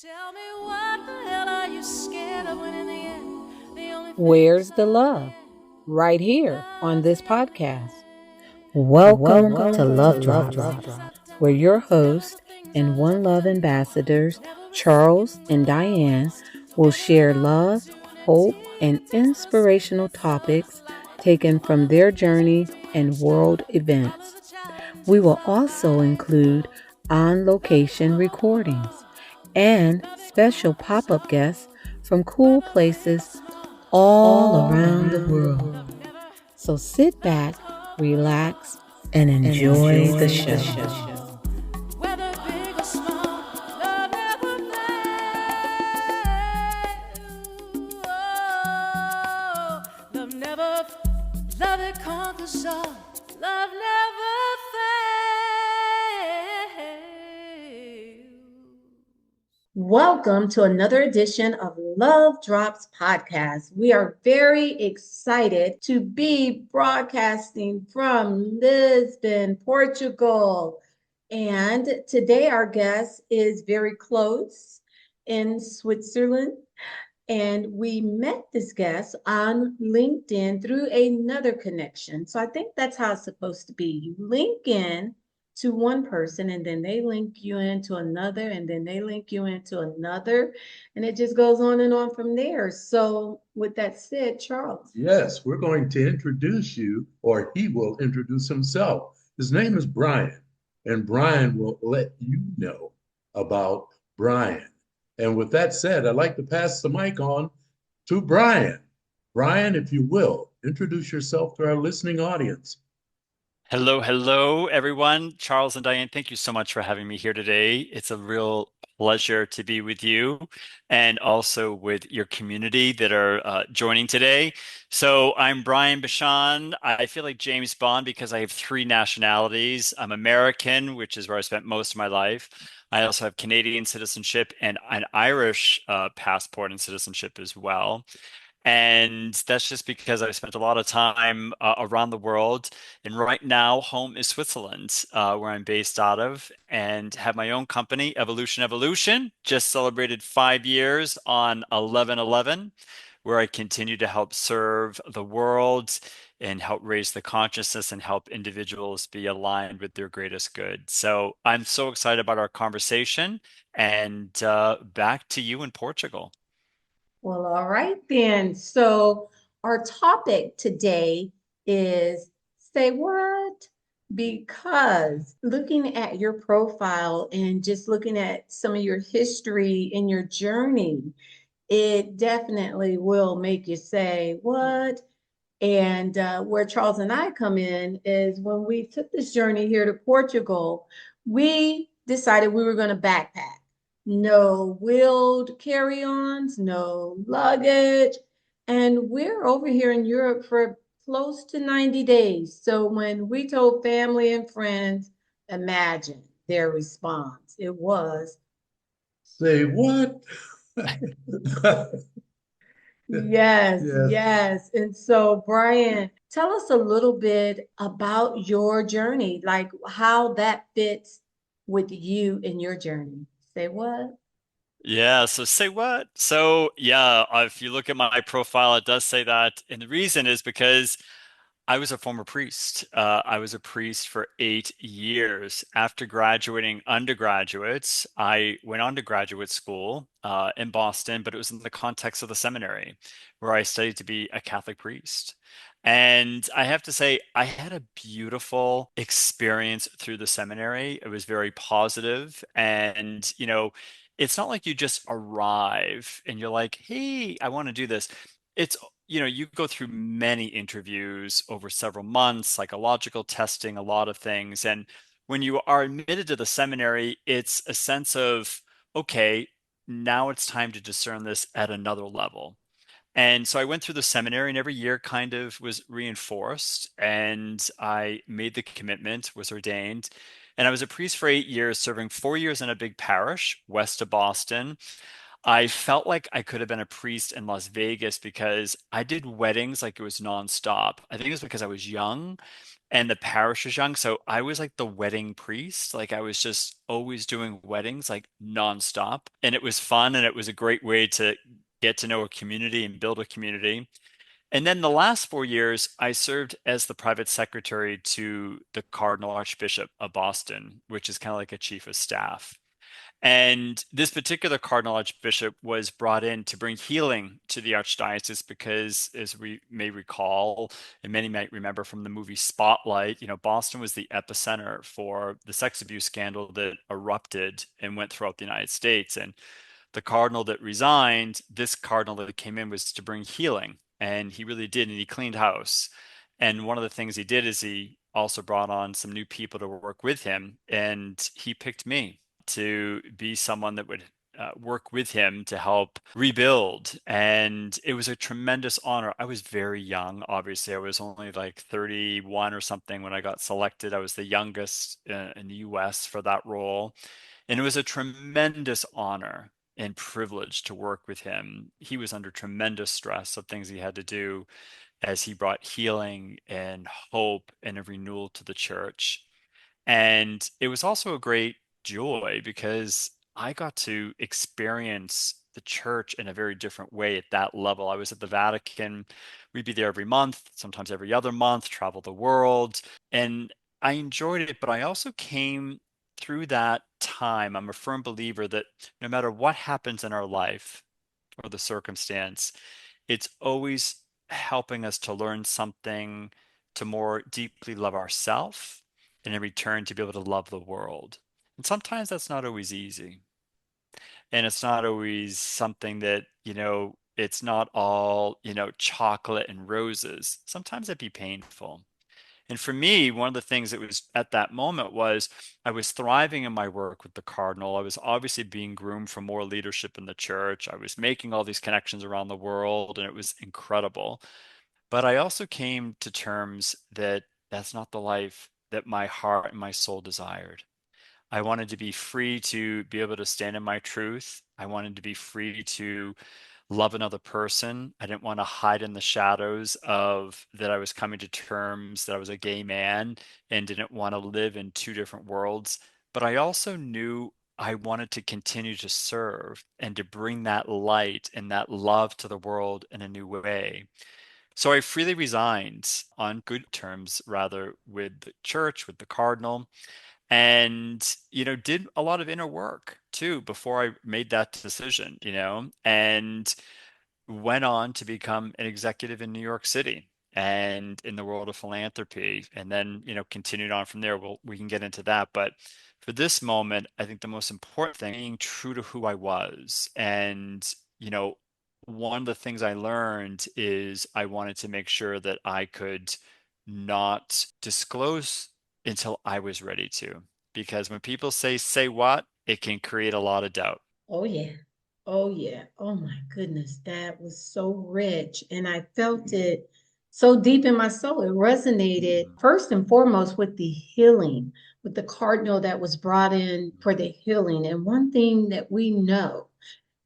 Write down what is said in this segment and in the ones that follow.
Tell me what the hell are you scared of when in the end the only thing Where's that's the up in the love? end Right here on love's this in the podcast. end. Welcome to Welcome Love to Drops, Love Drops, where your where host the things and I One took Love from you ambassadors, never Charles received, and never Diane, waste. will Together share now love, as hope, unity when and it tastes the sweet. inspirational So it's topics like taken all from of their these journey to and watch world now. Love is events. a challenge We and will love also include thrives. on location recordings and special pop up guests from cool places all around the world. So sit back, relax, and enjoy the show. Whether big or small, love never fails. Oh, love it conquers all. Love never fails. Welcome to another edition of Love Drops Podcast. We are very excited to be broadcasting from Lisbon, Portugal. And today our guest is very close in Switzerland. And we met this guest on LinkedIn through another connection. So I think that's how it's supposed to be. You link in to one person, and then they link you into another, and then they link you into another. And it just goes on and on from there. So, with that said, Charles. Yes, we're going to introduce you, or he will introduce himself. His name is Brian, and Brian will let you know about Brian. And with that said, I'd like to pass the mic on to Brian. Brian, if you will, introduce yourself to our listening audience. Hello, hello, everyone. Charles and Diane, thank you so much for having me here today. It's a real pleasure to be with you and also with your community that are joining today. So, I'm Brian Bachand. I feel like James Bond because I have three nationalities. I'm American, which is where I spent most of my life. I also have Canadian citizenship and an Irish passport and citizenship as well. And that's just because I've spent a lot of time around the world. And right now, home is Switzerland, where I'm based out of, and have my own company, Evolution Evolution. Just celebrated 5 years on 11/11, where I continue to help serve the world and help raise the consciousness and help individuals be aligned with their greatest good. So I'm so excited about our conversation. And back to you in Portugal. Well, all right then. So, our topic today is say what? Because looking at your profile and just looking at some of your history and your journey, it definitely will make you say what? And where Charles and I come in is when we took this journey here to Portugal, we decided we were going to backpack. No wheeled carry ons, no luggage. And we're over here in Europe for close to 90 days. So when we told family and friends, imagine their response. It was, Say what? yes, Yes. yes. And so, Brian, tell us a little bit about your journey, like how that fits with you in your journey. Say what? Yeah, so say what? So, yeah, if you look at my profile, it does say that. And the reason is because I was a former priest. I was a priest for 8 years. After graduating undergraduates, I went on to graduate school in Boston, but it was in the context of the seminary where I studied to be a Catholic priest. And I have to say, I had a beautiful experience through the seminary. It was very positive, and it's not like you just arrive and you're like, hey, I want to do this. It's you go through many interviews over several months, psychological testing, a lot of things. And when you are admitted to the seminary, it's a sense of, okay, now it's time to discern this at another level. And so I went through the seminary, and every year kind of was reinforced. And I made the commitment, was ordained. And I was a priest for 8 years, serving 4 years in a big parish west of Boston. I felt like I could have been a priest in Las Vegas because I did weddings like it was nonstop. I think it was because I was young and the parish was young. So I was like the wedding priest. Like I was just always doing weddings like nonstop. And it was fun and it was a great way to get to know a community and build a community. And then the last 4 years, I served as the private secretary to the Cardinal Archbishop of Boston, which is kind of like a chief of staff. And this particular Cardinal Archbishop was brought in to bring healing to the Archdiocese because, as we may recall, and many might remember from the movie Spotlight, Boston was the epicenter for the sex abuse scandal that erupted and went throughout the United States. And the cardinal that resigned, this cardinal that came in was to bring healing. And he really did. And he cleaned house. And one of the things he did is he also brought on some new people to work with him. And he picked me to be someone that would work with him to help rebuild. And it was a tremendous honor. I was very young, obviously. I was only like 31 or something when I got selected. I was the youngest in the US for that role. And it was a tremendous honor and privilege to work with him. He was under tremendous stress of things he had to do as he brought healing and hope and a renewal to the church. And it was also a great joy because I got to experience the church in a very different way at that level. I was at the Vatican. We'd be there every month, sometimes every other month, travel the world. And I enjoyed it, but I also came through that time. I'm a firm believer that no matter what happens in our life or the circumstance, it's always helping us to learn something to more deeply love ourselves and in return to be able to love the world. And sometimes that's not always easy. And it's not always something that, it's not all, chocolate and roses. Sometimes it'd be painful. And for me, one of the things that was at that moment was I was thriving in my work with the cardinal. I was obviously being groomed for more leadership in the church. I was making all these connections around the world, and it was incredible. But I also came to terms that that's not the life that my heart and my soul desired. I wanted to be free to be able to stand in my truth. I wanted to be free to love another person. I didn't want to hide in the shadows of that I was coming to terms that I was a gay man and didn't want to live in two different worlds. But I also knew I wanted to continue to serve and to bring that light and that love to the world in a new way. So I freely resigned on good terms, rather, with the church, with the cardinal, and did a lot of inner work too before I made that decision, and went on to become an executive in New York City and in the world of philanthropy, and then continued on from there. We can get into that, but for this moment, I think the most important thing being true to who I was. And one of the things I learned is I wanted to make sure that I could not disclose until I was ready to, because when people say what, it can create a lot of doubt. Oh, yeah. Oh, yeah. Oh, my goodness. That was so rich. And I felt it so deep in my soul. It resonated first and foremost with the healing, with the cardinal that was brought in for the healing. And one thing that we know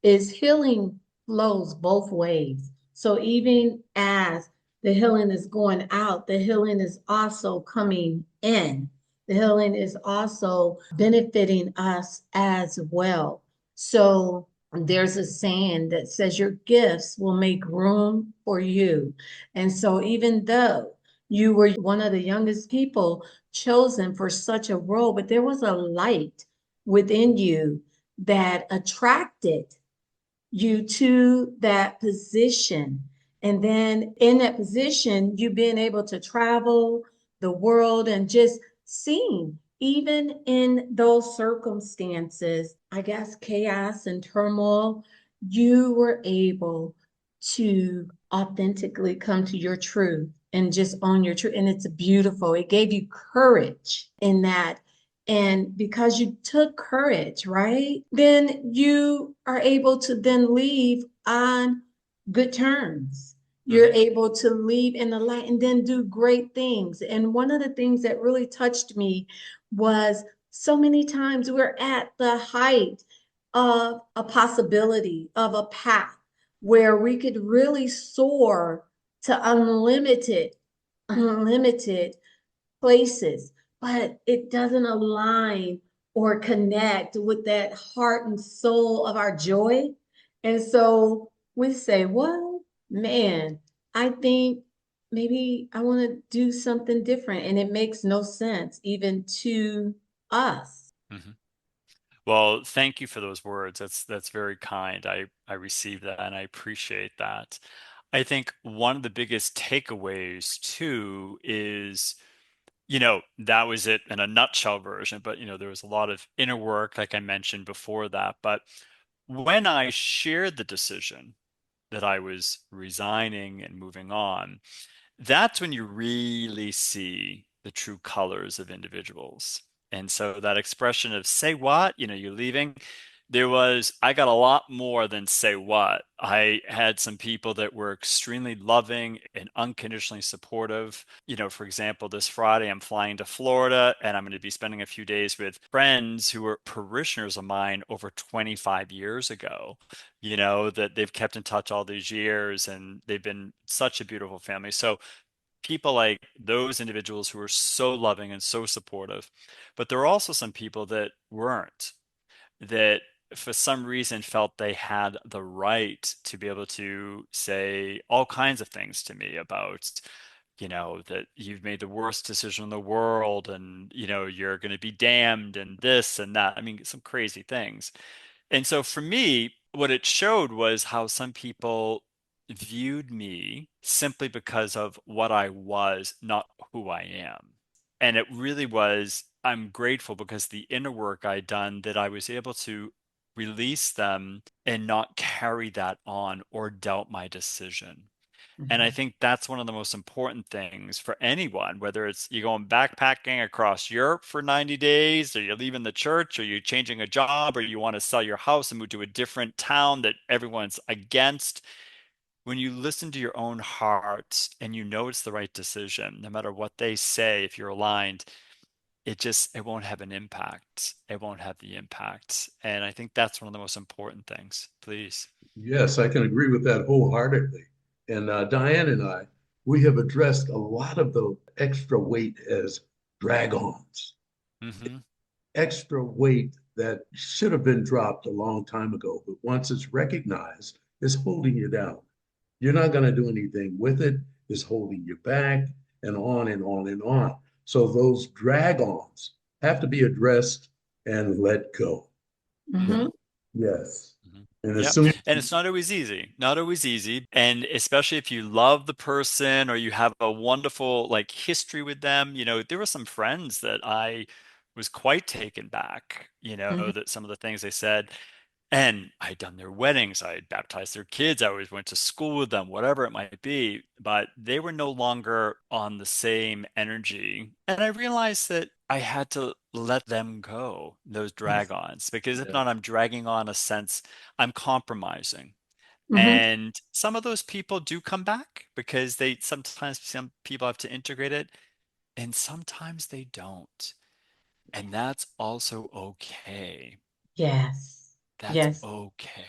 is healing flows both ways. So even as the healing is going out, the healing is also coming in. The healing is also benefiting us as well. So there's a saying that says your gifts will make room for you. And so even though you were one of the youngest people chosen for such a role, but there was a light within you that attracted you to that position. And then in that position, you being able to travel the world and just seeing, even in those circumstances, I guess chaos and turmoil, you were able to authentically come to your truth and just own your truth. And it's beautiful. It gave you courage in that. And because you took courage, right? Then you are able to then leave on good terms. You're able to leave in the light and then do great things. And one of the things that really touched me was so many times we're at the height of a possibility, of a path where we could really soar to unlimited places, but it doesn't align or connect with that heart and soul of our joy. And so we say, well, man, I think maybe I want to do something different. And it makes no sense even to us. Mhm. Well, thank you for those words. That's very kind. I received that and I appreciate that. I think one of the biggest takeaways too is, that was it in a nutshell version, but there was a lot of inner work, like I mentioned before that. But when I shared the decision that I was resigning and moving on, that's when you really see the true colors of individuals. And so that expression of say what, you're leaving, I got a lot more than say what. I had some people that were extremely loving and unconditionally supportive. For example, this Friday, I'm flying to Florida and I'm going to be spending a few days with friends who were parishioners of mine over 25 years ago, that they've kept in touch all these years and they've been such a beautiful family. So people like those individuals who are so loving and so supportive. But there are also some people that weren't, that for some reason felt they had the right to be able to say all kinds of things to me about, that you've made the worst decision in the world and, you're going to be damned and this and that. I mean, some crazy things. And so for me, what it showed was how some people viewed me simply because of what I was, not who I am. And it really was, I'm grateful because the inner work I'd done that I was able to release them and not carry that on or doubt my decision. And I Mhm. think that's one of the most important things for anyone, whether it's you going backpacking across Europe for 90 days, or you're leaving the church, or you're changing a job, or you want to sell your house and move to a different town that everyone's against. When you listen to your own heart and you know it's the right decision, no matter what they say, if you're aligned, it won't have an impact. It won't have the impact. And I think that's one of the most important things. Please. Yes, I can agree with that wholeheartedly. And Diane and I, we have addressed a lot of the extra weight as drag-ons, Hmm. extra weight that should have been dropped a long time ago, but once it's recognized, it's holding you down. You're not going to do anything with it, it's holding you back, and on and on and on. So those drag-ons have to be addressed and let go. Mhm. Yes. Mhm. And as Yep. soon as And it's not always easy. Not always easy. And especially if you love the person or you have a wonderful like history with them, there were some friends that I was quite taken back, Mhm. that some of the things they said. And I had done their weddings, I had baptized their kids, I always went to school with them, whatever it might be, but they were no longer on the same energy. And I realized that I had to let them go, those Yes. drag-ons, because if yeah. not, I'm dragging on a sense I'm compromising. Mhm. And some of those people do come back because sometimes some people have to integrate it, and sometimes they don't. And that's also okay. Yes. That's Yes. okay.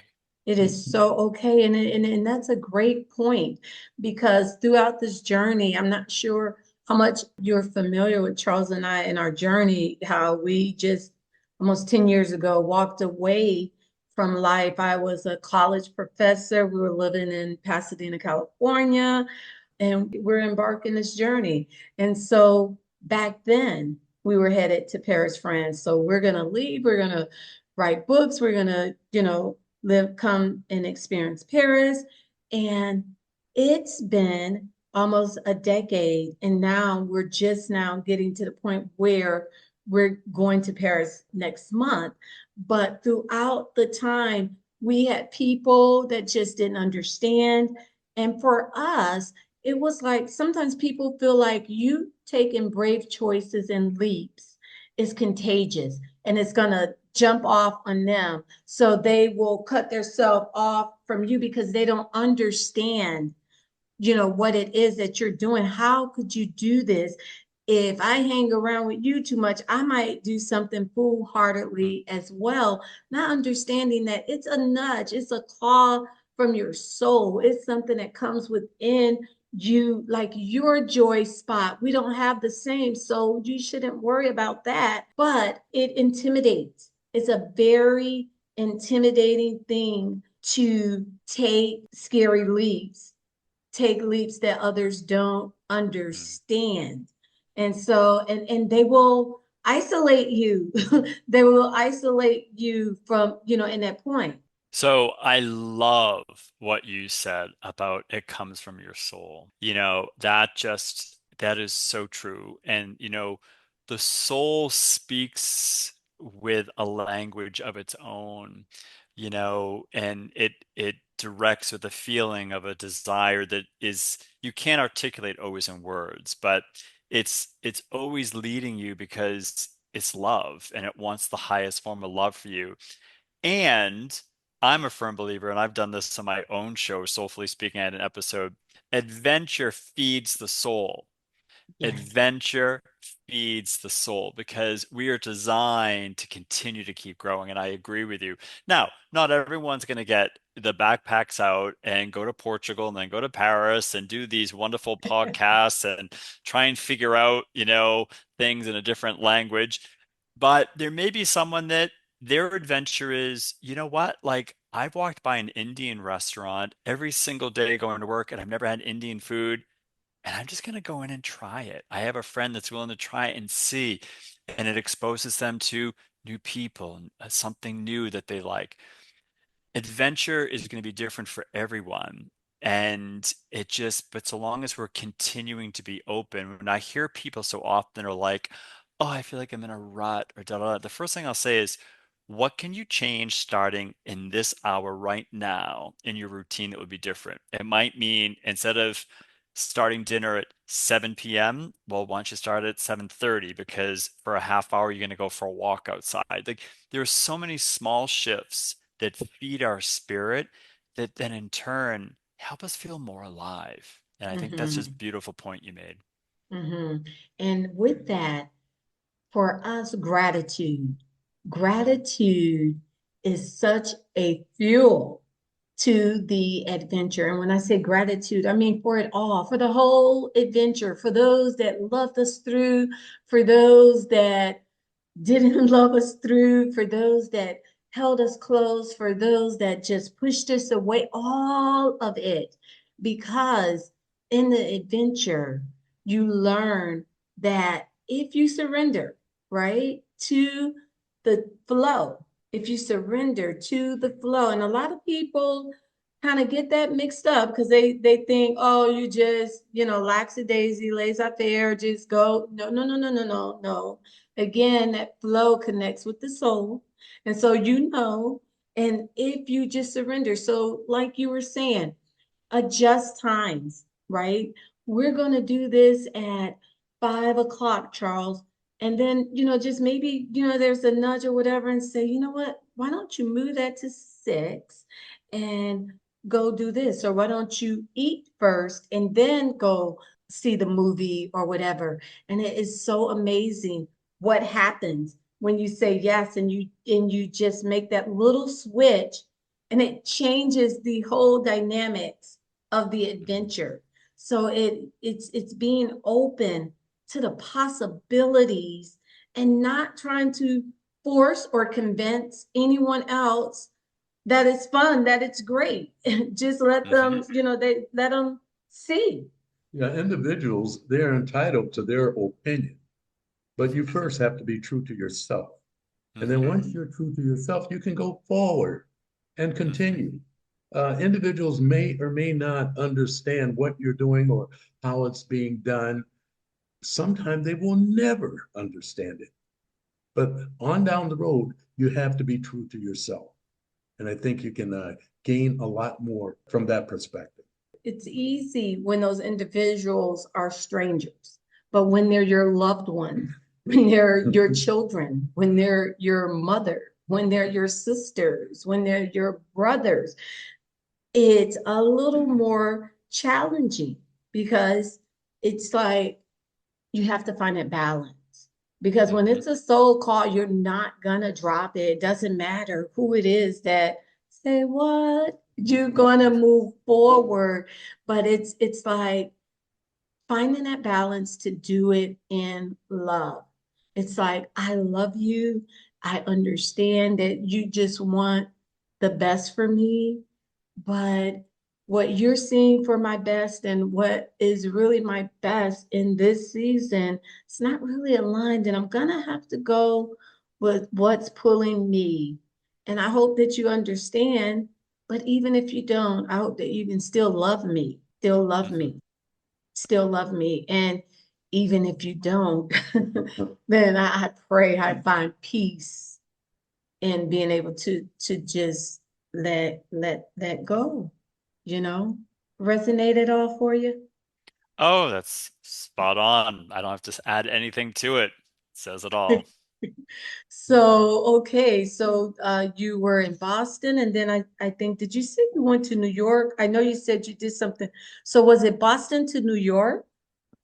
It is so okay. And that's a great point because throughout this journey, I'm not sure how much you're familiar with Charles and I and our journey, how we just almost 10 years ago walked away from life. I was a college professor. We were living in Pasadena, California, and we're embarking this journey. And so back then, we were headed to Paris, France. So we're going to leave, we're going to write books, we're going to, live, come and experience Paris. And it's been almost a decade. And now we're just now getting to the point where we're going to Paris next month. But throughout the time, we had people that just didn't understand. And for us, it was like sometimes people feel like you taking brave choices and leaps is contagious and it's going to jump off on them. So they will cut themselves off from you because they don't understand, what it is that you're doing. How could you do this? If I hang around with you too much, I might do something Mm, foolhardily as well, not understanding that it's a nudge, it's a call from your soul. It's something that comes within you like your joy spot. We don't have the same, so you shouldn't worry about that. But it intimidates. It's a very intimidating thing to take scary leaps, take leaps that others don't Mm. understand. And so, and they will isolate you. They will isolate you from, in that point. So I love what you said about it comes from your soul. That is so true. And, the soul speaks with a language of its own, and it directs with a feeling of a desire that is you can't articulate always in words, but it's always leading you because it's love and it wants the highest form of love for you. And I'm a firm believer, and I've done this on my own show, Soulfully Speaking, I had an episode. Adventure feeds the soul. Yes. Adventure feeds the soul because we are designed to continue to keep growing. And I agree with you. Now, not everyone's going to get the backpacks out and go to Portugal and then go to Paris and do these wonderful podcasts and try and figure out, things in a different language. But there may be someone that their adventure is, you know what? Like, I've walked by an Indian restaurant every single day going to work, and I've never had Indian food, and I'm just going to go in and try it. I have a friend that's willing to try it and see, and it exposes them to new people and something new that they like. Adventure is going to be different for everyone. And but so long as we're continuing to be open, when I hear people so often are like, oh, I feel like I'm in a rut or da da da, the first thing I'll say is, what can you change starting in this hour right now in your routine that would be different? It might mean instead of starting dinner at 7 p.m., well, why don't you start at 7:30? Because for a half hour, you're going to go for a walk outside. Like, there are so many small shifts that feed our spirit that then in turn help us feel more alive. And I think that's just a Hmm. beautiful point you made. Hmm. And with that, for us, gratitude is such a fuel to the adventure. And when I say gratitude, I mean for it all, for the whole adventure, for those that loved us through, for those that didn't love us through, for those that held us close, for those that just pushed us away, all of it. Because in the adventure, you learn that if you surrender, right, to the flow, if you surrender to the flow, and a lot of people kind of get that mixed up because they think, oh, you just, lackadaisy, laissez-faire, just go. No, no, no, no, no, no, no. Again, that flow connects with the soul. And so, and if you just surrender, so like you were saying, adjust times, right? We're going to do this at 5 o'clock, Charles. And then, just maybe, there's a nudge or whatever and say, you know what? Why don't you move that to 6 and go do this? Or why don't you eat first and then go see the movie or whatever? And it is so amazing what happens when you say yes and you just make that little switch and it changes the whole dynamics of the Mhm. adventure. So it's being open to the possibilities and not trying to force or convince anyone else that it's fun, that it's great. Just let them, Mhm. they let them see. Yeah, individuals, they're entitled to their opinion, but you first have to be true to yourself. And then Mhm. once you're true to yourself, you can go forward and Mhm. continue. Individuals may or may not understand what you're doing or how it's being done. Sometimes they will never understand it. But on down the road, you have to be true to yourself. And I think you can gain a lot more from that perspective. It's easy when those individuals are strangers, but when they're your loved ones, when they're your children, when they're your mother, when they're your sisters, when they're your brothers, it's a little more challenging because it's like you have to find a balance. Because when Mhm. it's a soul call, you're not gonna drop it. It doesn't matter who it is that say what you're gonna move forward. But it's like finding that balance to do it in love. It's like, I love you. I understand that you just want the best for me, but what you're seeing for my best and what is really my best in this season, it's not really aligned. And I'm gonna have to go with what's pulling me. And I hope that you understand, but even if you don't, I hope that you can still love me, still love Mhm. me, still love me. And even if you don't, then I pray I find peace in being able to just let go, you know? Resonate at all for you? Oh, that's spot on. I don't have to add anything to it. Says it all. So, okay, so you were in Boston and then I think, did you say you went to New York? I know you said you did something. So was it Boston to New York?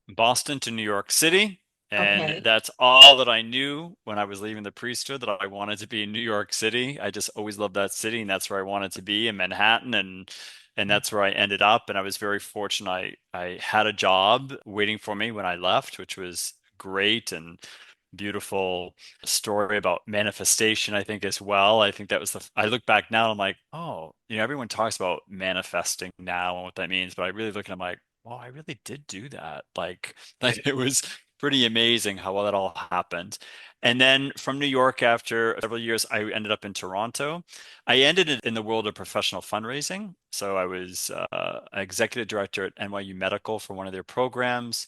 Boston to New York City. And Okay. that's all that I knew when I was leaving the priesthood, that I wanted to be in New York City. I just always loved that city, and that's where I wanted to be in Manhattan, and that's where I ended up. And I was very fortunate. I had a job waiting for me when I left, which was great and beautiful story about manifestation, I think, as well. I think that was I look back now and I'm like, oh, everyone talks about manifesting now and what that means, but I really look and I'm like, well, I really did do that. Like, like it was pretty amazing how well that all happened. And then from New York, after several years, I ended up in Toronto. I ended in the world of professional fundraising. So I was executive director at NYU Medical for one of their programs.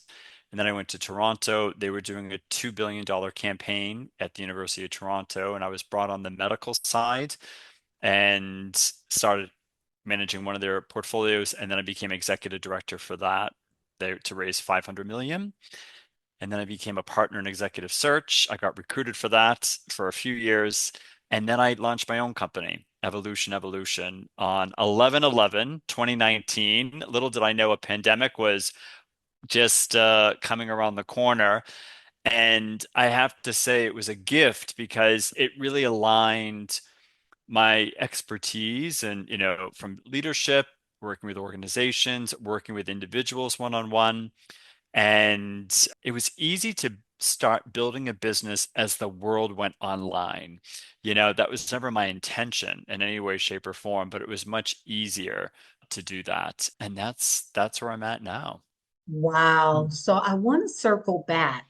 And then I went to Toronto. They were doing a $2 billion campaign at the University of Toronto. And I was brought on the medical side and started managing one of their portfolios. And then I became executive director for that to raise 500 million. And then I became a partner in executive search. I got recruited for that for a few years. And then I launched my own company, Evolution, on 11/11, 2019. Little did I know a pandemic was just coming around the corner. And I have to say it was a gift because it really aligned my expertise and, from leadership, working with organizations, working with individuals one on one. And it was easy to start building a business as the world went online. That was never my intention in any way, shape, or form, but it was much easier to do that. And that's where I'm at now. Wow. So I want to circle back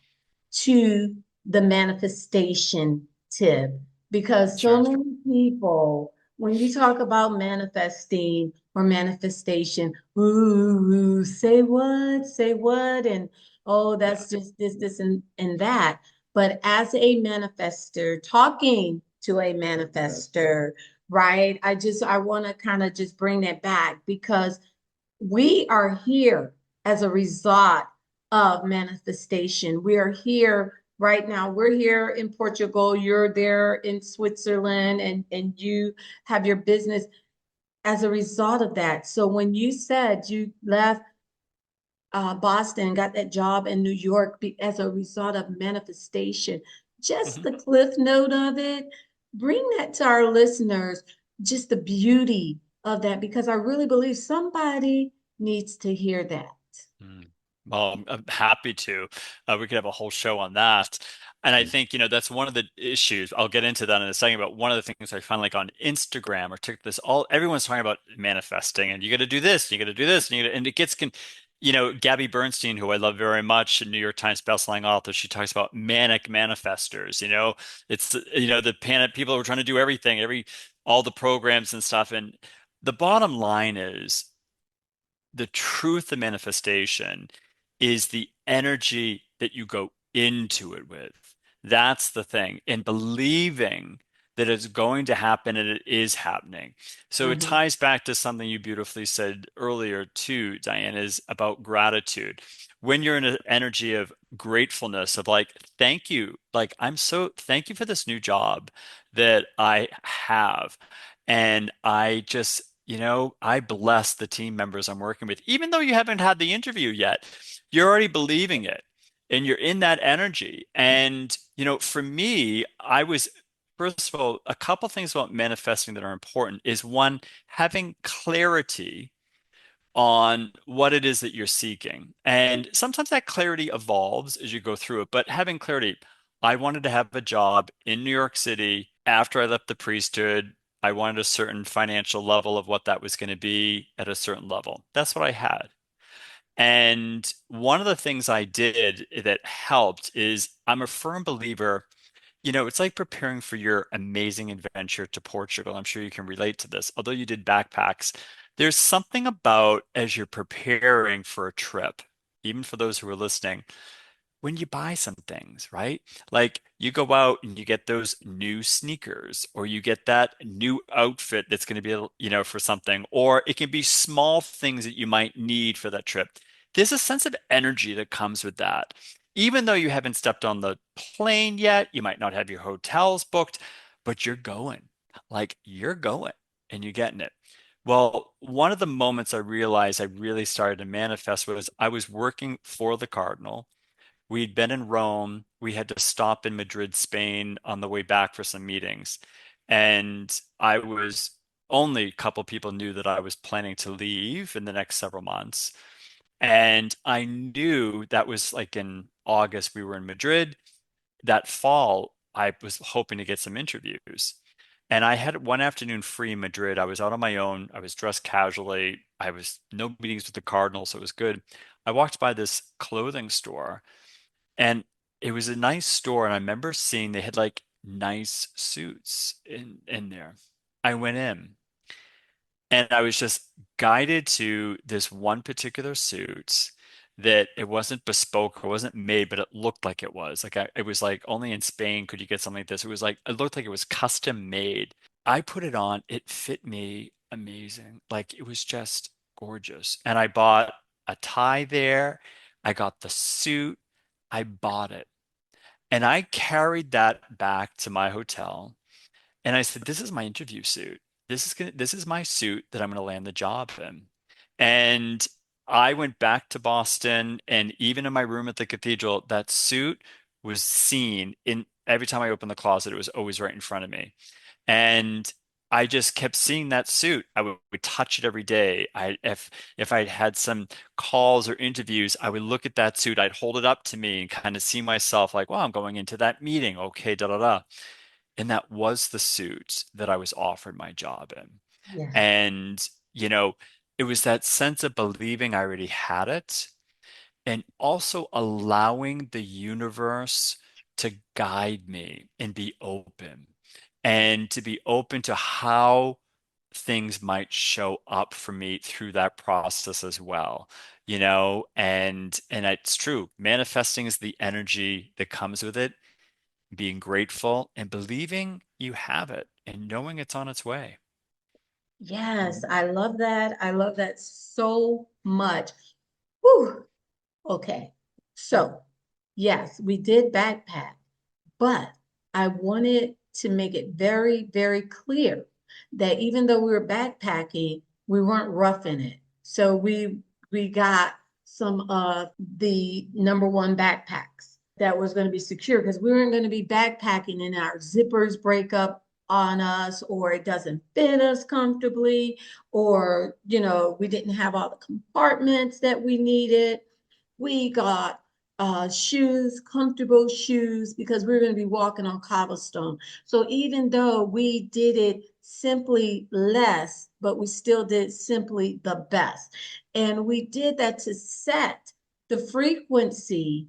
to the manifestation tip because so Sure. many people, when you talk about manifesting or manifestation, ooh, say what, and oh, Yeah. that's just this, and that. But as a manifester, talking to a manifester, right? I want to kind of just bring that back because we are here as a result of manifestation. We are here right now. We're here in Portugal. You're there in Switzerland, and you have your business as a result of that. So when you said you left Boston, got that job in New York as a result of manifestation, just Mhm. the cliff note of it, bring that to our listeners, just the beauty of that, because I really believe somebody needs to hear that. Mm. Well, I'm happy to. We could have a whole show on that. And I think, that's one of the issues. I'll get into that in a second. But one of the things I find, like on Instagram or TikTok, everyone's talking about manifesting, and you got to do this, and you got to do this, and it gets Gabby Bernstein, who I love very much, a New York Times bestselling author. She talks about manic manifestors. It's the panic people who are trying to do everything, all the programs and stuff. And the bottom line is, the truth of manifestation is the energy that you go into it with. That's the thing. And believing that it's going to happen and it is happening. So it Mhm. ties back to something you beautifully said earlier too, Diane, is about gratitude. When you're in an energy of gratefulness, of like, thank you. Like, thank you for this new job that I have. And I just, I bless the team members I'm working with. Even though you haven't had the interview yet, you're already believing it and you're in that energy. And, for me, first of all, a couple things about manifesting that are important is one, having clarity on what it is that you're seeking. And sometimes that clarity evolves as you go through it, but having clarity, I wanted to have a job in New York City after I left the priesthood. I wanted a certain financial level of what that was going to be at a certain level. That's what I had. And one of the things I did that helped is I'm a firm believer, it's like preparing for your amazing adventure to Portugal. I'm sure you can relate to this. Although you did backpacks, there's something about as you're preparing for a trip, even for those who are listening, when you buy some things, right? Like you go out and you get those new sneakers, or you get that new outfit that's going to be, for something, or it can be small things that you might need for that trip. There's a sense of energy that comes with that. Even though you haven't stepped on the plane yet, you might not have your hotels booked, but you're going. Like you're going and you're getting it. Well, one of the moments I realized I really started to manifest was I was working for the Cardinal. We'd been in Rome. We had to stop in Madrid, Spain on the way back for some meetings. And I was only a couple people knew that I was planning to leave in the next several months. And I knew that was like in August, we were in Madrid. That fall, I was hoping to get some interviews. And I had one afternoon free in Madrid. I was out on my own. I was dressed casually. I was no meetings with the Cardinal, so it was good. I walked by this clothing store and it was a nice store, and I remember seeing they had like nice suits in there. I went in and I was just guided to this one particular suit that it wasn't bespoke, it wasn't made, but it looked like it was. It was like only in Spain could you get something like this. It was like it looked like it was custom made. I put it on, it fit me amazing. Like it was just gorgeous. And I bought a tie there. I got the suit. I bought it. And I carried that back to my hotel. And I said, this is my interview suit. This is my suit that I'm gonna land the job in. And I went back to Boston, and even in my room at the cathedral, that suit was seen in every time I opened the closet, it was always right in front of me. And I just kept seeing that suit. I would touch it every day. If I had some calls or interviews, I would look at that suit. I'd hold it up to me and kind of see myself like, well, I'm going into that meeting. Okay, da da da. And that was the suit that I was offered my job in. Yeah. And, it was that sense of believing I already had it and also allowing the universe to guide me and be open and to be open to how things might show up for me through that process as well, and it's true. Manifesting is the energy that comes with it, being grateful and believing you have it and knowing it's on its way. Yes, I love that. I love that so much. Whew. Okay. So, yes, we did backpack, but I wanted to make it very, very clear that even though we were backpacking, we weren't roughing it. So we got some of the number one backpacks that was going to be secure because we weren't going to be backpacking and our zippers break up on us or it doesn't fit us comfortably or we didn't have all the compartments that we needed. We got shoes, comfortable shoes, because we are going to be walking on cobblestone. So even though we did it simply less, but we still did simply the best. And we did that to set the frequency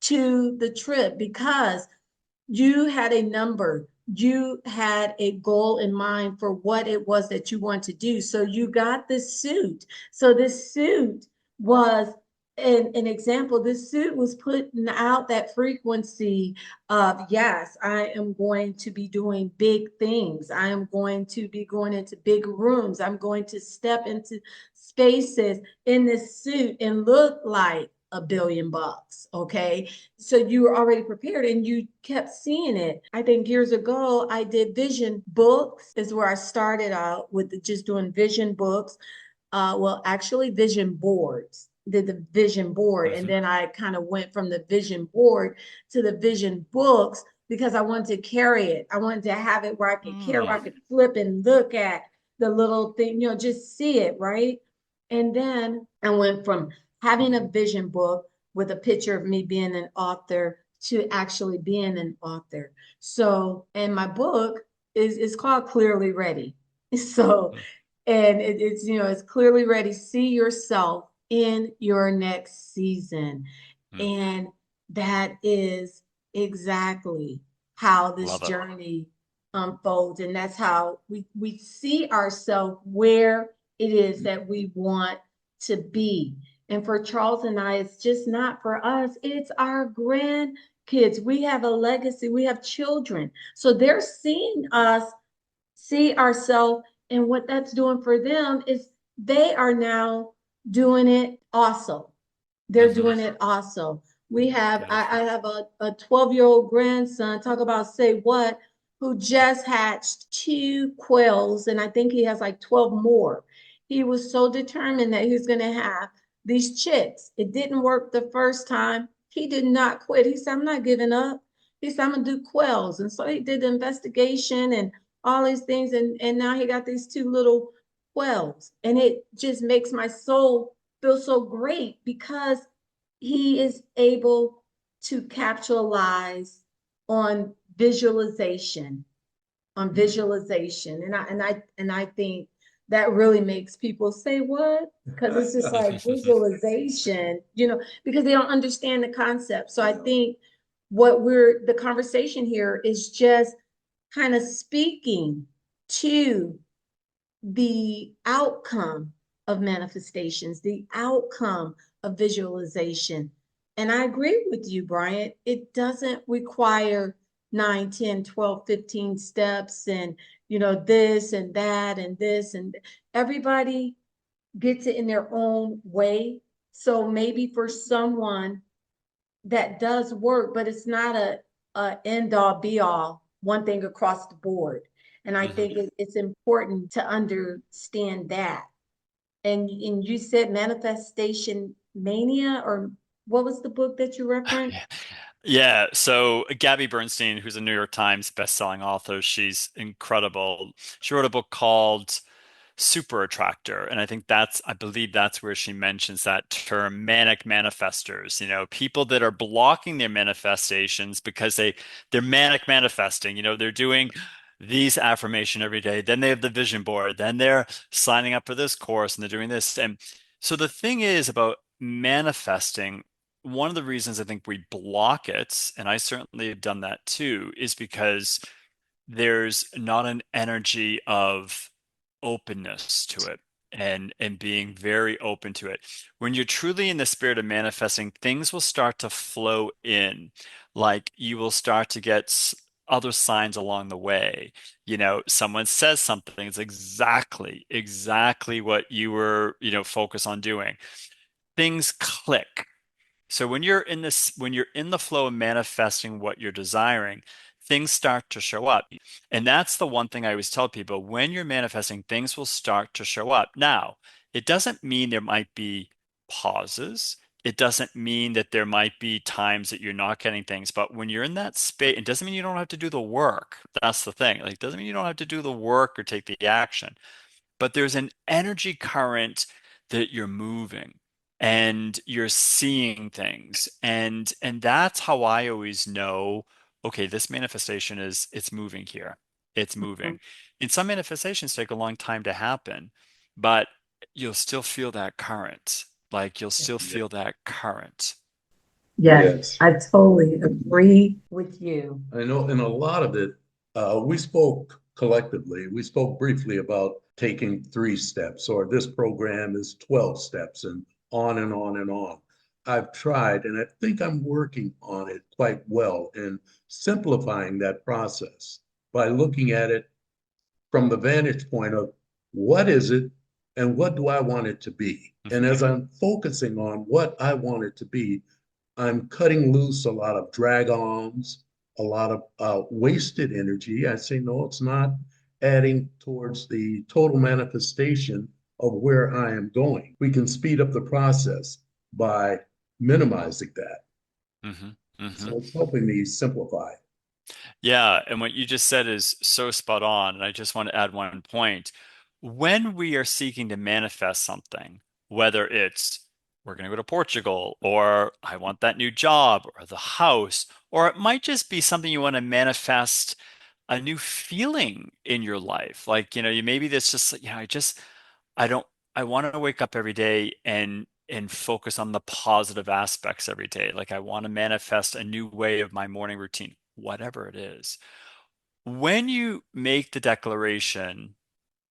to the trip because you had a number, you had a goal in mind for what it was that you want to do. So you got this suit. So this suit was an example. This suit was putting out that frequency of, yes, I am going to be doing big things. I am going to be going into big rooms. I'm going to step into spaces in this suit and look like $1 billion. Okay. So you were already prepared and you kept seeing it. I think years ago, I did vision books, is where I started out with just doing vision books. Well, actually, vision boards. Did the vision board. And Mhm. then I kind of went from the vision board to the vision books because I wanted to carry it. I wanted to have it where I could carry, where I Mm. could flip and look at the little thing, just see it, right? And then I went from having a vision book with a picture of me being an author to actually being an author. So, and my book is called Clearly Ready. So, Mm, and it's, you know, it's clearly ready. See yourself in your next season. mm. And that is exactly how this Love it. journey unfolds. And that's how we see ourselves where it is that we want to be. And for Charles and I, it's just not for us, it's our grandkids. We have a legacy, we have children. So they're seeing us see ourselves, and what that's doing for them is they are now doing it also. They're Hmm. doing it also. We have, I Beautiful. have a 12-year-old grandson, talk about say what, who just hatched two quails, and I think he has like 12 more. He was so determined that he was going to have these chicks. It didn't work the first time. He did not quit. He said, I'm not giving up. He said, I'm going to do quails. And so he did the investigation and all these things. And now he got these two little quails. And it just makes my soul feel so great because he is able to capitalize on visualization, on visualization. And I think that really makes people say, what? Because it's just like visualization, you know, because they don't understand the concept. So I think the conversation here is just kind of speaking to the outcome of manifestations, the outcome of visualization. And I agree with you, Brian. It doesn't require 9, 10, 12, 15 steps and, you know, this and that and this. And everybody gets it in their own way. So maybe for someone that does work, but it's not a end all be all, one thing across the board. And I Hmm. think it's important to understand that. And you said manifestation mania, or what was the book that you referenced? Yeah, so Gabby Bernstein, who's a New York Times bestselling author, she's incredible. She wrote a book called Super Attractor, and I believe that's where she mentions that term manic manifestors, people that are blocking their manifestations because they're manic manifesting, they're doing these affirmation every day, then they have the vision board, then they're signing up for this course and they're doing this. And so the thing is about manifesting, one of the reasons I think we block it, and I certainly have done that too, is because there's not an energy of openness to it and being very open to it. When you're truly in the spirit of manifesting, things will start to flow in. Like you will start to get other signs along the way. Someone says something, it's exactly what you were, focused on doing. Things click. So when you're in the flow of manifesting what you're desiring, things start to show up. And that's the one thing I always tell people, when you're manifesting, things will start to show up. Now, it doesn't mean there might be pauses. It doesn't mean that there might be times that you're not getting things, but when you're in that space, it doesn't mean you don't have to do the work. That's the thing. Like, it doesn't mean you don't have to do the work or take the action, but there's an energy current that you're moving and you're seeing things, and that's how I always know, okay, this manifestation is, it's moving here, it's moving. And some manifestations take a long time to happen, but you'll still feel that current, like you'll still Yeah. feel that current. Yes, Yes. I totally agree with you. I know in a lot of it, we spoke collectively, we spoke briefly about taking 3 steps, or this program is 12 steps, and on and on and on. I've tried, and I think I'm working on it quite well in simplifying that process by looking at it from the vantage point of what is it and what do I want it to be? And Hmm. as I'm focusing on what I want it to be, I'm cutting loose a lot of drag-ons, a lot of wasted energy. I say, no, it's not adding towards the total manifestation of where I am going. We can speed up the process by minimizing that. Hmm. Hmm. So it's helping me simplify. Yeah, and what you just said is so spot on. And I just want to add one point. When we are seeking to manifest something, whether it's we're going to go to Portugal, or I want that new job, or the house, or it might just be something you want to manifest a new feeling in your life. Like, you maybe that's just, I don't, I want to wake up every day and focus on the positive aspects every day. Like I want to manifest a new way of my morning routine, whatever it is. When you make the declaration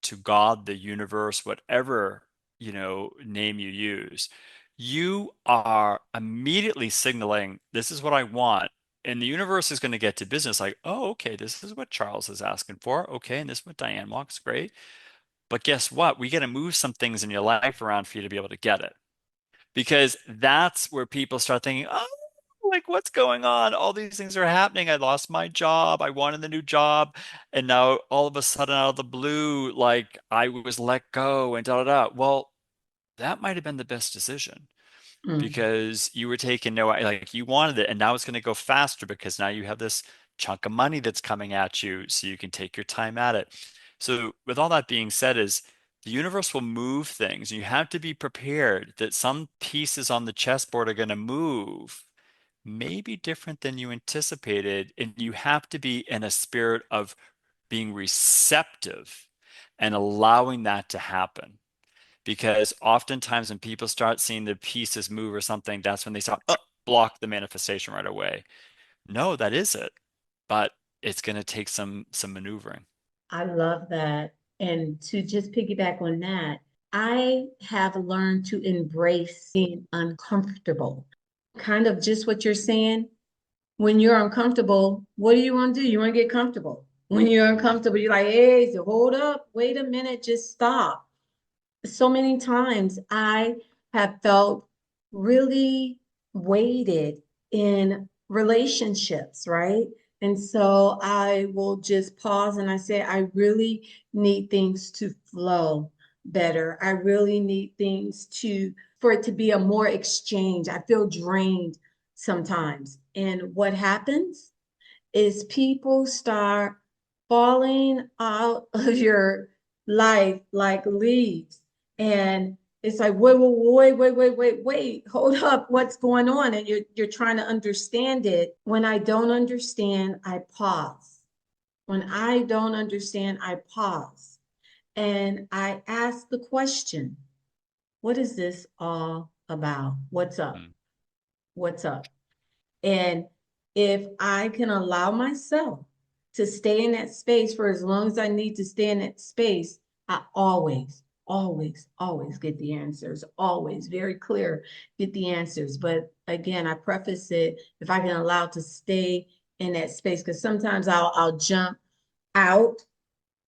to God, the universe, whatever, name you use, you are immediately signaling, this is what I want. And the universe is going to get to business like, oh, okay, this is what Charles is asking for. Okay, and this is what Diane wants. Great. But guess what? We got to move some things in your life around for you to be able to get it. Because that's where people start thinking, oh, like what's going on? All these things are happening. I lost my job. I wanted the new job. And now all of a sudden out of the blue, like I was let go and da da da. Well, that might have been the best decision Mm. because you were taking no, like you wanted it, and now it's going to go faster because now you have this chunk of money that's coming at you, so you can take your time at it. So, with all that being said, is the universe will move things. You have to be prepared that some pieces on the chessboard are going to move, maybe different than you anticipated, and you have to be in a spirit of being receptive and allowing that to happen. Because oftentimes when people start seeing the pieces move or something, that's when they start, block the manifestation right away. No, that is it. But it's going to take some maneuvering. I love that. And to just piggyback on that, I have learned to embrace being uncomfortable. Kind of just what you're saying. When you're uncomfortable, what do you want to do? You want to get comfortable. When you're uncomfortable, you're like, hey, so hold up, wait a minute, just stop. So many times I have felt really weighted in relationships, right? And so I will just pause and I say, I really need things to flow better. I really need things for it to be a more exchange. I feel drained sometimes. And what happens is people start falling out of your life like leaves. And it's like, wait, hold up, what's going on? And you're trying to understand it. When I don't understand, I pause. When I don't understand, I pause. And I ask the question, what is this all about? What's up? Mm. What's up? And if I can allow myself to stay in that space for as long as I need to stay in that space, I always get the answers, always very clear, get the answers. But again, I preface it if I can allow to stay in that space, because sometimes I'll jump out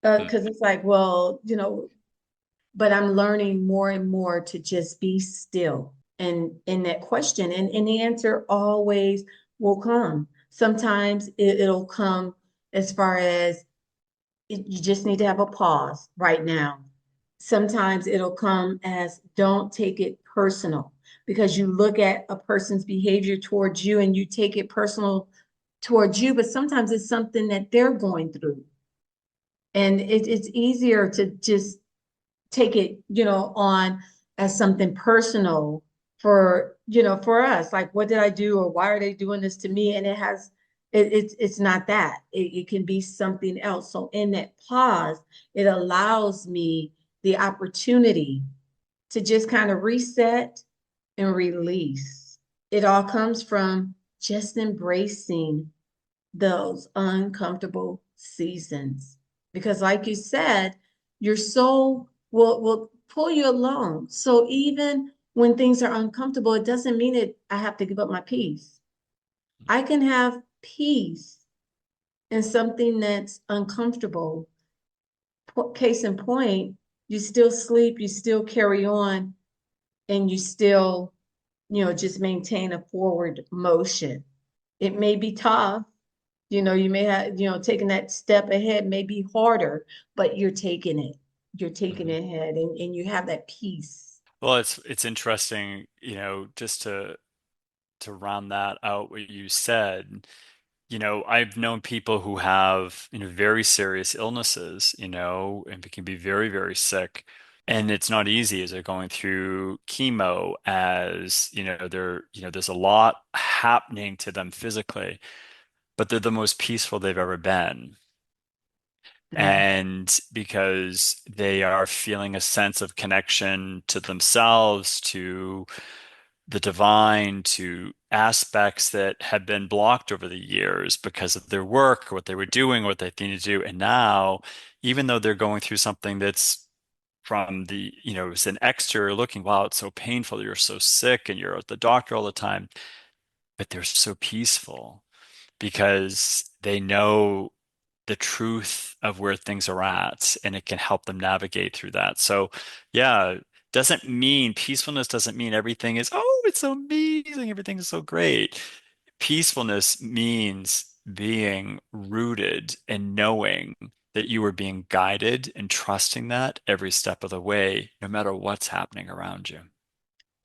Mm. because it's like, well, but I'm learning more and more to just be still and in that question. And the answer always will come. Sometimes it'll come as far as you just need to have a pause right now. Sometimes it'll come as don't take it personal because you look at a person's behavior towards you and you take it personal towards you, but sometimes it's something that they're going through. And it's easier to just take it, on as something personal for us. Like, what did I do, or why are they doing this to me? And it's not that. It can be something else. So in that pause, it allows me the opportunity to just kind of reset and release. It all comes from just embracing those uncomfortable seasons. Because like you said, your soul will pull you along. So even when things are uncomfortable, it doesn't mean that I have to give up my peace. I can have peace in something that's uncomfortable. Case in point, you still sleep, you still carry on, and you still, just maintain a forward motion. It may be tough. You may have, taking that step ahead may be harder, but you're taking it. You're taking Mhm. it ahead and you have that peace. Well, it's interesting, just to round that out what you said. I've known people who have, very serious illnesses, and can be very, very sick. And it's not easy as they're going through chemo, as there's a lot happening to them physically, but they're the most peaceful they've ever been. Yeah. And because they are feeling a sense of connection to themselves, to the divine, to aspects that have been blocked over the years because of their work, or what they were doing, what they needed to do. And now, even though they're going through something that's from it's an exterior looking, wow, it's so painful, you're so sick, and you're at the doctor all the time, but they're so peaceful because they know the truth of where things are at, and it can help them navigate through that. So, yeah, doesn't mean peacefulness doesn't mean everything is, oh, it's so amazing, everything is so great. Peacefulness means being rooted and knowing that you are being guided and trusting that every step of the way, no matter what's happening around you.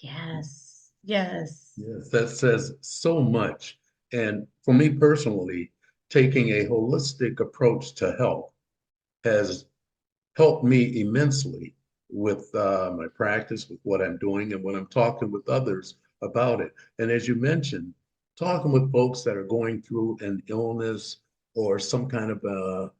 Yes. Yes. Yes, that says so much. And for me personally, taking a holistic approach to health has helped me immensely with my practice, with what I'm doing, and when I'm talking with others about it. And as you mentioned, talking with folks that are going through an illness or some kind of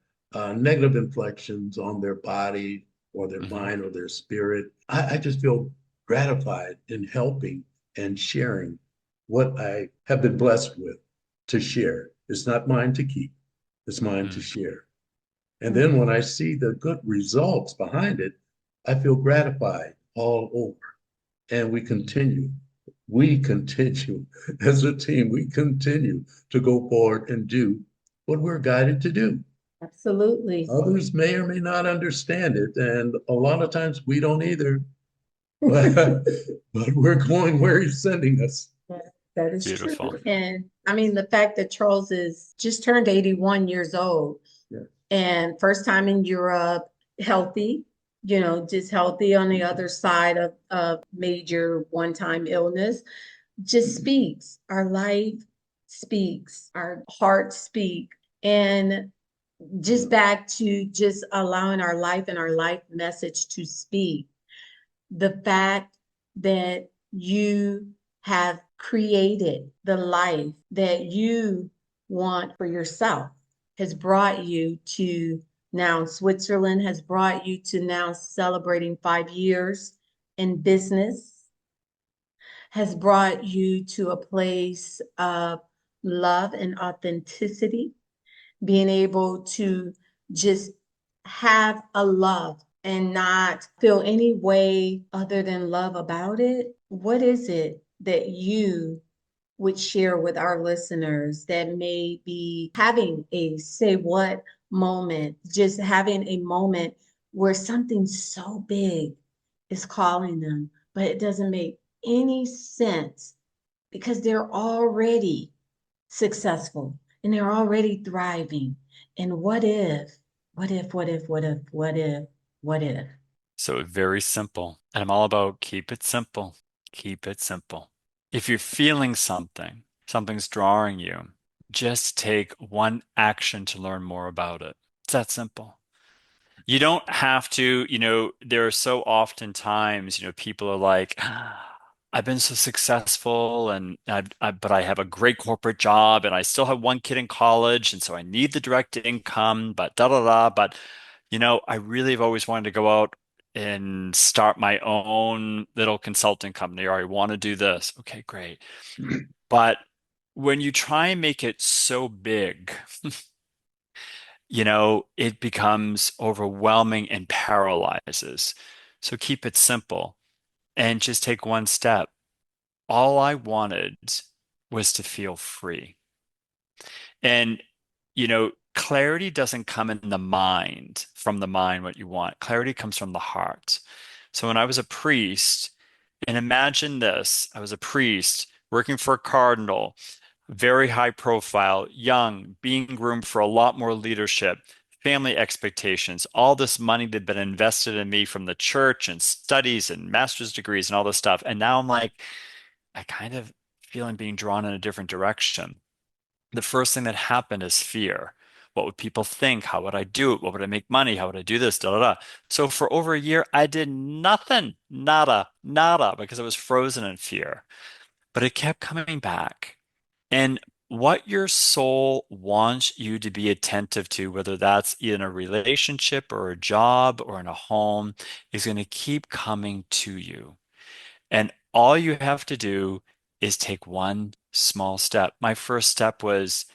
negative inflections on their body or their Hmm. mind or their spirit, I just feel gratified in helping and sharing what I have been blessed with to share. It's not mine to keep, it's mine to Hmm. share. And then Mhm. when I see the good results behind it, I feel gratified all over. And we continue as a team, we continue to go forward and do what we're guided to do. Absolutely. Others may or may not understand it, and a lot of times we don't either, but, but we're going where he's sending us. Yeah, that is true. Beautiful. And I mean, the fact that Charles is just turned 81 years old Yeah. and first time in Europe, healthy, just healthy on the other side of major one-time illness, just speaks. Our life speaks, our hearts speak. And just back to just allowing our life and our life message to speak. The fact that you have created the life that you want for yourself has brought you to now Switzerland, has brought you to now celebrating 5 years in business, has brought you to a place of love and authenticity, being able to just have a love and not feel any way other than love about it. What is it that you would share with our listeners that may be having a say what moment, just having a moment where something so big is calling them, but it doesn't make any sense because they're already successful and they're already thriving. And what if? So very simple. And I'm all about keep it simple. Keep it simple. If you're feeling something, something's drawing you, just take one action to learn more about it. It's that simple. You don't have to, there are so often times, people are like, "Ah, I've been so successful and but I have a great corporate job and I still have one kid in college. And so I need the direct income, but da da da. But, I really have always wanted to go out and start my own little consulting company, or I want to do this. Okay, great. But when you try and make it so big, it becomes overwhelming and paralyzes. So keep it simple and just take one step. All I wanted was to feel free. And, clarity doesn't come in the mind, from the mind, what you want. Clarity comes from the heart. So when I was a priest, and imagine this, I was a priest working for a cardinal, very high profile, young, being groomed for a lot more leadership, family expectations, all this money that had been invested in me from the church and studies and master's degrees and all this stuff. And now I'm like, I kind of feel I'm being drawn in a different direction. The first thing that happened is fear. What would people think? How would I do it? What would I make money? How would I do this? Da da da. So for over a year, I did nothing, nada, nada, because I was frozen in fear. But it kept coming back. And what your soul wants you to be attentive to, whether that's in a relationship or a job or in a home, is going to keep coming to you. And all you have to do is take one small step. My first step was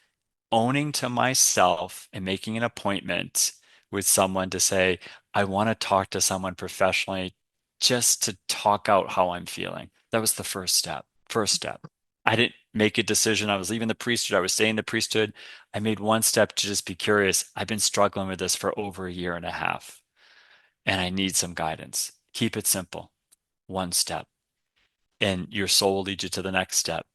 owning to myself and making an appointment with someone to say, I want to talk to someone professionally just to talk out how I'm feeling. That was the first step. First step. I didn't make a decision. I was leaving the priesthood. I was staying in the priesthood. I made one step to just be curious. I've been struggling with this for over a year and a half, and I need some guidance. Keep it simple. One step. And your soul will lead you to the next step,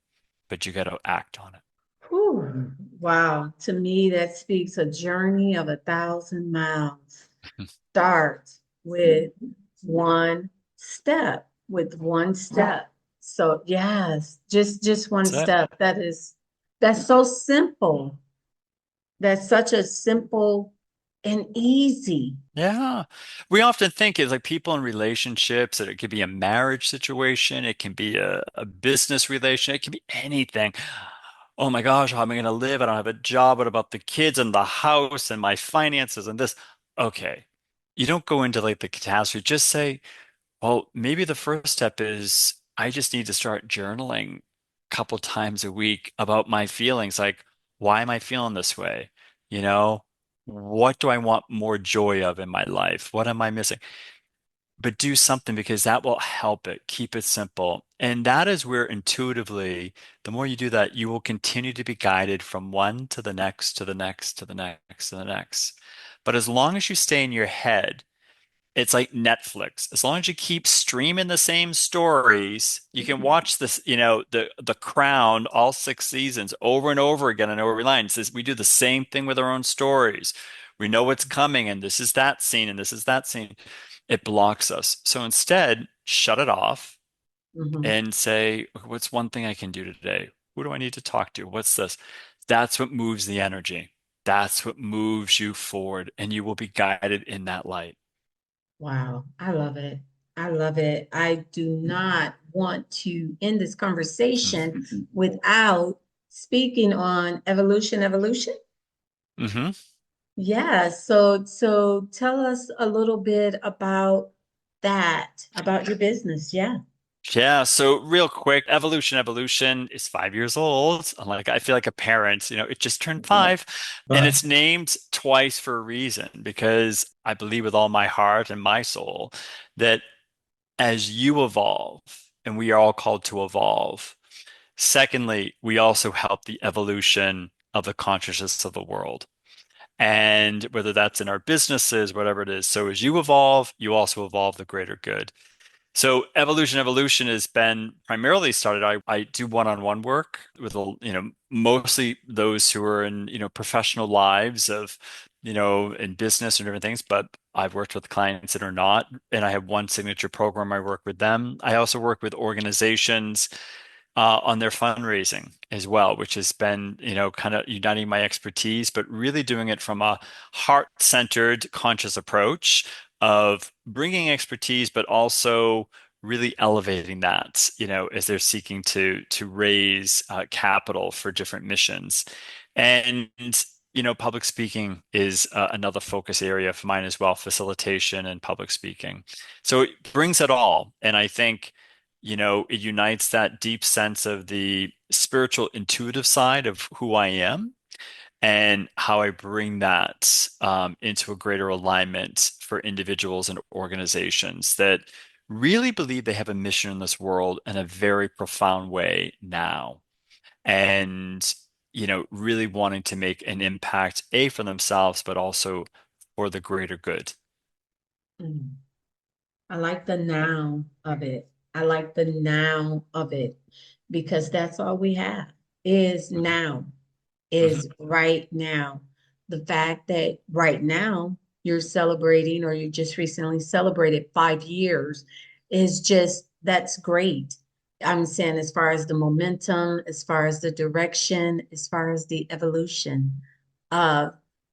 but you got to act on it. Whew. Wow. To me, that speaks a journey of 1,000 miles. Start with one step, with one step. So yes, just one That's it. step. That's so simple. That's such a simple and easy. Yeah. We often think it's like people in relationships that it could be a marriage situation, it can be a business relation, it can be anything. Oh my gosh, how am I going to live? I don't have a job. What about the kids and the house and my finances and this? Okay. You don't go into like the catastrophe. Just say, well, maybe the first step is I just need to start journaling a couple times a week about my feelings. Like, why am I feeling this way? You know, what do I want more joy of in my life? What am I missing? But do something because that will help it. Keep it simple. And that is where intuitively, the more you do that, you will continue to be guided from one to the next, to the next, to the next, to the next. But as long as you stay in your head, it's like Netflix. As long as you keep streaming the same stories, you can watch this, the Crown, all 6 seasons over and over again and over line. It says we do the same thing with our own stories. We know what's coming, and this is that scene, and this is that scene. It blocks us. So instead, shut it off Mhm. and say, what's one thing I can do today? Who do I need to talk to? What's this? That's what moves the energy. That's what moves you forward, and you will be guided in that light. Wow, I love it. I love it. I do not want to end this conversation without speaking on evolution, evolution. Mm-hmm. Yeah, so tell us a little bit about that, about your business. Yeah. Yeah, so real quick, Evolution is 5 years old. I'm like, I feel like a parent, it just turned five. And it's named twice for a reason because I believe with all my heart and my soul that as you evolve, and we are all called to evolve, secondly, we also help the evolution of the consciousness of the world. And whether that's in our businesses, whatever it is. So as you evolve, you also evolve the greater good. So evolution has been primarily started. I do one-on-one work with mostly those who are in professional lives of in business and different things. But I've worked with clients that are not, and I have one signature program I work with them. I also work with organizations on their fundraising as well, which has been, kind of uniting my expertise, but really doing it from a heart-centered, conscious approach of bringing expertise, but also really elevating that, as they're seeking to raise capital for different missions. And public speaking is another focus area for mine as well, facilitation and public speaking. So it brings it all. And I think it unites that deep sense of the spiritual intuitive side of who I am and how I bring that into a greater alignment for individuals and organizations that really believe they have a mission in this world in a very profound way now. And, really wanting to make an impact, A, for themselves, but also for the greater good. Mm. I like the now of it. I like the now of it because that's all we have is Mhm. now, Mhm. is right now. The fact that right now you're celebrating or you just recently celebrated 5 years is just, that's great. I'm saying as far as the momentum, as far as the direction, as far as the evolution.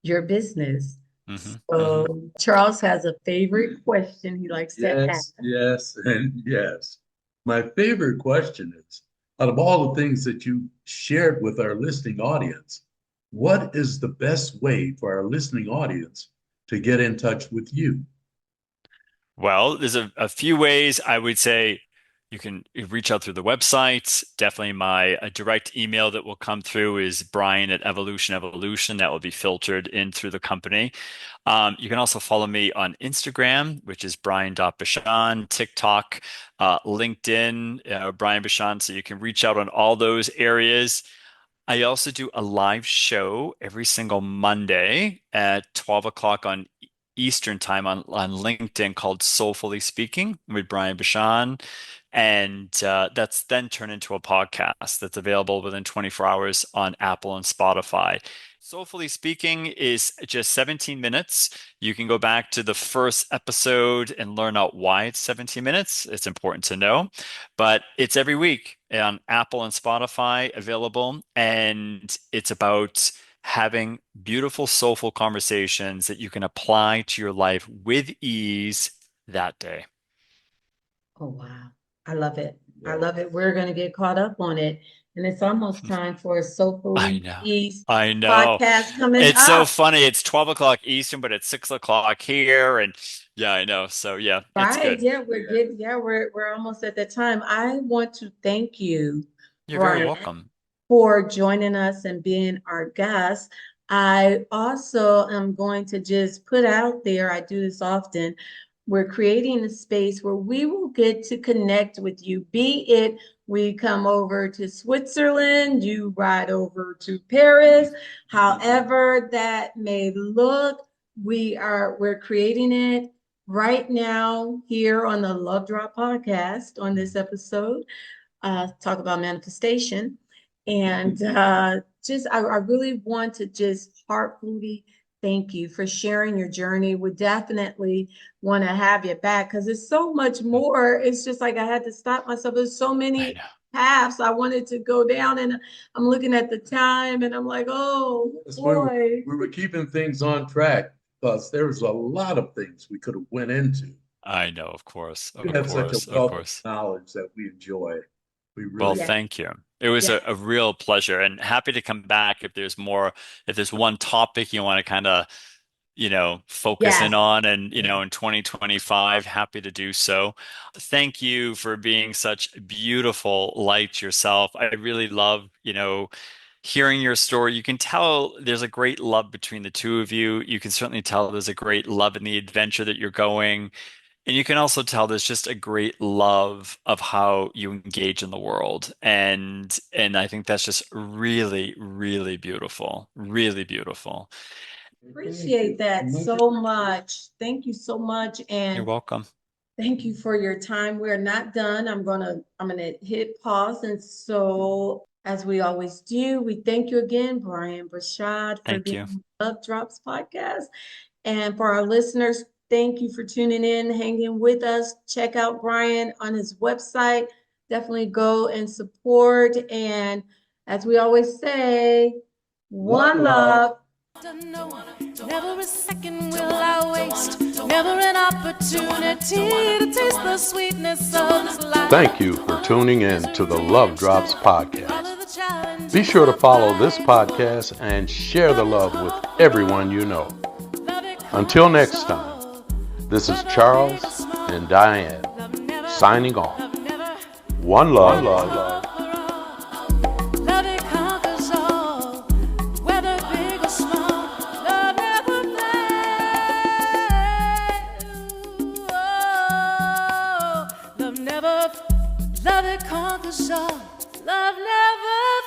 your business. Hmm. So Charles has a favorite question he likes to ask. Yes, and yes. My favorite question is, out of all the things that you shared with our listening audience, what is the best way for our listening audience to get in touch with you? Well, there's a few ways. I would say you can reach out through the website. Definitely my direct email that will come through is Brian at Evolution Evolution. That will be filtered in through the company. You can also follow me on Instagram, which is Brian.Bachand, TikTok, LinkedIn, Brian Bachand. So you can reach out on all those areas. I also do a live show every single Monday at 12 o'clock on Eastern time on LinkedIn called Soulfully Speaking with Brian Bachand. And that's then turned into a podcast that's available within 24 hours on Apple and Spotify. Soulfully Speaking is just 17 minutes. You can go back to the first episode and learn out why it's 17 minutes. It's important to know, but it's every week on Apple and Spotify available. And it's about having beautiful, soulful conversations that you can apply to your life with ease that day. Oh, wow. I love it. I Yeah. love it. We're going to get caught up on it. And it's almost time for a I Soulfully know. East I know. podcast coming It's so up. funny. It's 12 o'clock Eastern, but it's 6 o'clock here. And yeah, I know. So yeah, it's Right. good. Yeah, we're almost at that time. I want to thank you, You're very Brian, welcome. for joining us and being our guest. I also am going to just put out there, I do this often. We're creating a space where we will get to connect with you, be it we come over to Switzerland, you ride over to Paris, however that may look, we're creating it right now here on the Love Drop podcast on this episode, talk about manifestation. And I really want to just heartfully thank you for sharing your journey. We definitely want to have you back because there's so much more. It's just like I had to stop myself. There's so I many know. paths I wanted to go down, and I'm looking at the time and I'm like, oh Yes, boy. we were keeping things on track because there was a lot of things we could have went into. I know, of course. We Of have such a course. Of wealth of course. knowledge that we enjoy. We Well, really, Yeah, thank you. It was yeah, a real pleasure and happy to come back if there's more, if there's one topic you want to kind of, focus in yes. on and, in 2025, happy to do so. Thank you for being such a beautiful light yourself. I really love, hearing your story. You can tell there's a great love between the two of you. You can certainly tell there's a great love in the adventure that you're going. And you can also tell there's just a great love of how you engage in the world. And I think that's just really, really beautiful. Really beautiful. Appreciate that so much. Thank you so much. You're And welcome. thank you for your time. We're not done. I'm gonna hit pause. And so as we always do, we thank you again, Brian Brashad, for Thank being you. on Love Drops podcast. And for our listeners, thank you for tuning in, hanging with us. Check out Brian on his website. Definitely go and support. And as we always say, one love. No, never a second will I waste, never an opportunity to taste the sweetness of this life. Thank you for tuning in to the Love Drops podcast. Follow the challenge. Be sure to follow this podcast and share the love with everyone you know. Until next time, this is Charles and Diane signing off. One love. Love it conquers all, whether big or small. Love never fails. Oh, love it conquers all. Love never